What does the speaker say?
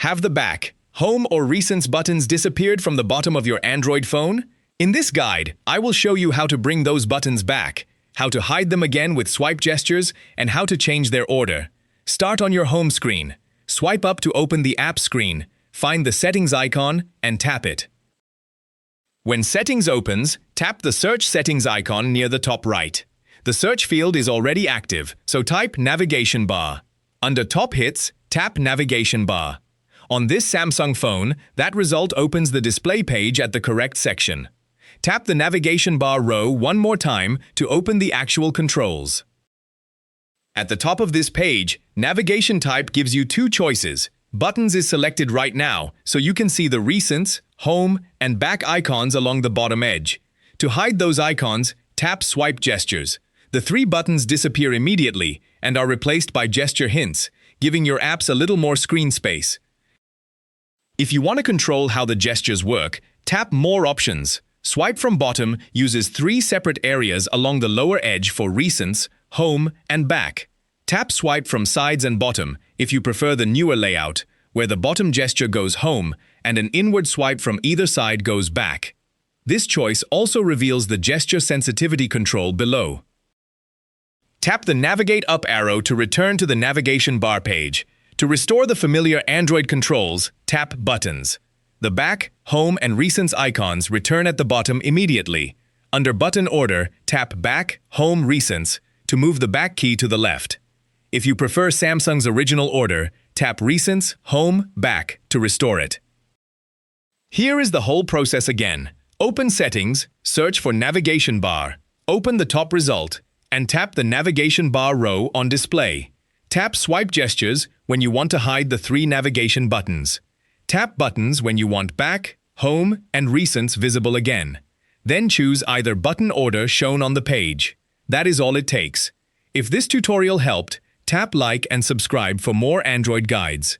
Have the back, home or recents buttons disappeared from the bottom of your Android phone? In this guide, I will show you how to bring those buttons back, how to hide them again with swipe gestures, and how to change their order. Start on your home screen. Swipe up to open the app screen, find the settings icon, and tap it. When settings opens, tap the search settings icon near the top right. The search field is already active, so type navigation bar. Under top hits, tap navigation bar. On this Samsung phone, that result opens the display page at the correct section. Tap the navigation bar row one more time to open the actual controls. At the top of this page, navigation type gives you two choices. Buttons is selected right now, so you can see the recents, home, and back icons along the bottom edge. To hide those icons, tap swipe gestures. The three buttons disappear immediately and are replaced by gesture hints, giving your apps a little more screen space. If you want to control how the gestures work, tap More Options. Swipe from bottom uses three separate areas along the lower edge for recents, home, and back. Tap Swipe from sides and bottom if you prefer the newer layout, where the bottom gesture goes home and an inward swipe from either side goes back. This choice also reveals the gesture sensitivity control below. Tap the Navigate Up arrow to return to the navigation bar page. To restore the familiar Android controls, tap Buttons. The back, home, and recents icons return at the bottom immediately. Under button order, tap Back, Home, Recents to move the back key to the left. If you prefer Samsung's original order, tap Recents, Home, Back to restore it. Here is the whole process again. Open Settings, search for Navigation Bar. Open the top result, and tap the Navigation Bar row on display. Tap Swipe Gestures when you want to hide the three navigation buttons. Tap Buttons when you want Back, Home, and Recents visible again. Then choose either button order shown on the page. That is all it takes. If this tutorial helped, tap like and subscribe for more Android guides.